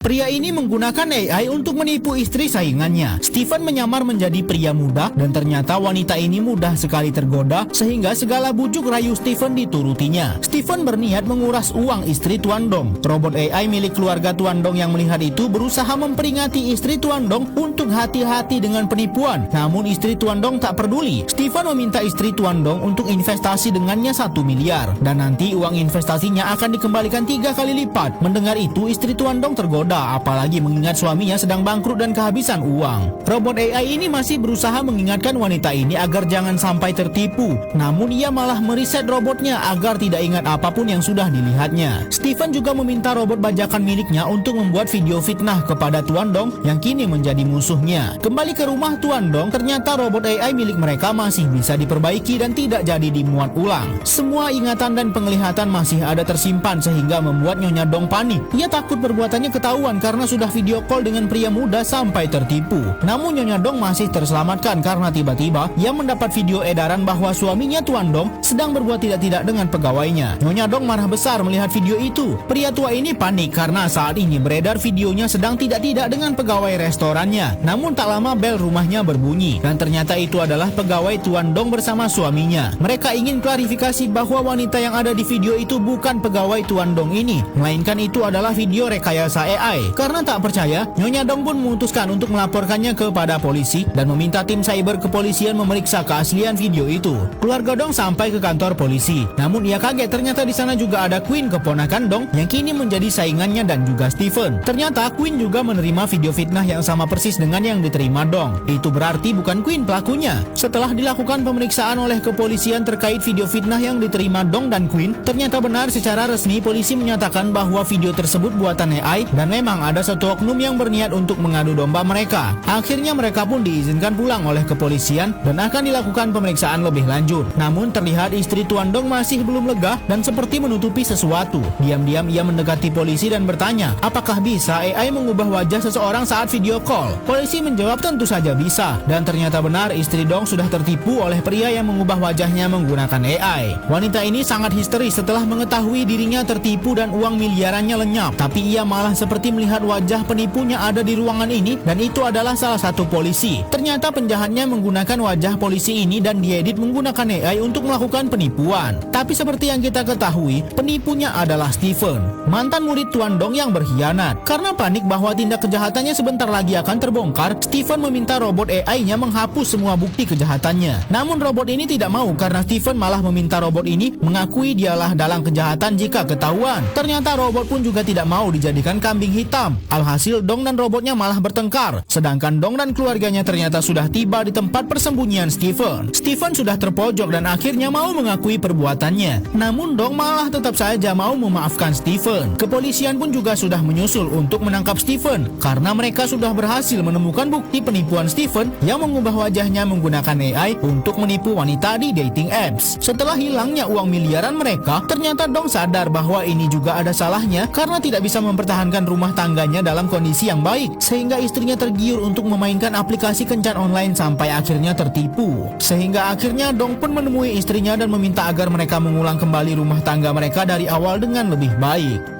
Pria ini menggunakan AI untuk menipu istri saingannya. Steven menyamar menjadi pria muda dan ternyata wanita ini mudah sekali tergoda sehingga segala bujuk rayu Steven diturutinya. Steven berniat menguras uang istri Tuan Dong. Robot AI milik keluarga Tuan Dong yang melihat itu berusaha memperingati istri Tuan Dong untuk hati-hati dengan penipuan. Namun istri Tuan Dong tak peduli. Steven meminta istri Tuan Dong untuk investasi dengannya 1 miliar dan nanti uang investasinya akan dikembalikan 3 kali lipat. Mendengar itu istri Tuan Dong tergoda, apalagi mengingat suaminya sedang bangkrut dan kehabisan uang. Robot AI ini masih berusaha mengingatkan wanita ini agar jangan sampai tertipu. Namun ia malah mereset robotnya agar tidak ingat apapun yang sudah dilihatnya. Steven juga meminta robot bajakan miliknya untuk membuat video fitnah kepada Tuan Dong yang kini menjadi musuhnya. Kembali ke rumah Tuan Dong, ternyata robot AI milik mereka masih bisa diperbaiki dan tidak jadi dimuat ulang. Semua ingatan dan penglihatan masih ada tersimpan sehingga membuat Nyonya Dong panik. Ia takut perbuatannya ketahuan karena sudah video call dengan pria muda sampai tertipu. Namun Nyonya Dong masih terselamatkan karena tiba-tiba ia mendapat video edaran bahwa suaminya Tuan Dong sedang berbuat tidak-tidak dengan pegawainya. Nyonya Dong marah besar melihat video itu. Pria tua ini panik karena saat ini beredar videonya sedang tidak-tidak dengan pegawai restorannya. Namun tak lama bel rumahnya berbunyi dan ternyata itu adalah pegawai Tuan Dong bersama suaminya. Mereka ingin klarifikasi bahwa wanita yang ada di video itu bukan pegawai Tuan Dong ini, melainkan itu adalah video rekayasa AI. Karena tak percaya, Nyonya Dong pun memutuskan untuk melaporkannya kepada polisi dan meminta tim cyber kepolisian memeriksa keaslian video itu. Keluarga Dong sampai ke kantor polisi. Namun ia kaget ternyata di sana juga ada Queen, keponakan Dong yang kini menjadi saingannya dan juga Steven. Ternyata Queen juga menerima video fitnah yang sama persis dengan yang diterima Dong. Itu berarti bukan Queen pelakunya. Setelah dilakukan pemeriksaan oleh kepolisian terkait video fitnah yang diterima Dong dan Queen, ternyata benar secara resmi polisi menyatakan bahwa video tersebut buatan AI dan memang ada satu oknum yang berniat untuk mengadu domba mereka. Akhirnya mereka pun diizinkan pulang oleh kepolisian dan akan dilakukan pemeriksaan lebih lanjut. Namun terlihat istri Tuan Dong masih belum lega dan seperti menutupi sesuatu. Diam-diam ia mendekati polisi dan bertanya, apakah bisa AI mengubah wajah seseorang saat video call? Polisi menjawab tentu saja bisa. Dan ternyata benar istri Dong sudah tertipu oleh pria yang mengubah wajahnya menggunakan AI. Wanita ini sangat histeris setelah mengetahui dirinya tertipu dan uang miliarannya lenyap. Tapi ia malah seperti melihat wajah penipunya ada di ruangan ini dan itu adalah salah satu polisi. Ternyata penjahatnya menggunakan wajah polisi ini dan diedit menggunakan AI untuk melakukan penipuan. Tapi seperti yang kita ketahui, penipunya adalah Steven, mantan murid Tuan Dong yang berkhianat. Karena panik bahwa tindak kejahatannya sebentar lagi akan terbongkar, Steven meminta robot AI-nya menghapus semua bukti kejahatannya. Namun robot ini tidak mau karena Steven malah meminta robot ini mengakui dialah dalang kejahatan jika ketahuan. Ternyata robot pun juga tidak mau dijadikan kambing hitam. Alhasil Dong dan robotnya malah bertengkar. Sedangkan Dong dan keluarganya ternyata sudah tiba di tempat persembunyian Steven. Steven sudah terpojok dan akhirnya mau mengakui perbuatannya. Namun Dong malah tetap saja mau memaafkan Steven. Kepolisian pun juga sudah menyusul untuk menangkap Steven karena mereka sudah berhasil menemukan bukti penipuan Steven yang mengubah wajahnya menggunakan AI untuk menipu wanita di dating apps. Setelah hilangnya uang miliaran mereka, ternyata Dong sadar bahwa ini juga ada salahnya karena tidak bisa mempertahankan rumah tangganya dalam kondisi yang baik, sehingga istrinya tergiur untuk memainkan aplikasi kencan online sampai akhirnya tertipu. Sehingga akhirnya Dong pun menemui istrinya dan meminta agar mereka mengulang kembali rumah tangga mereka dari awal dengan lebih baik.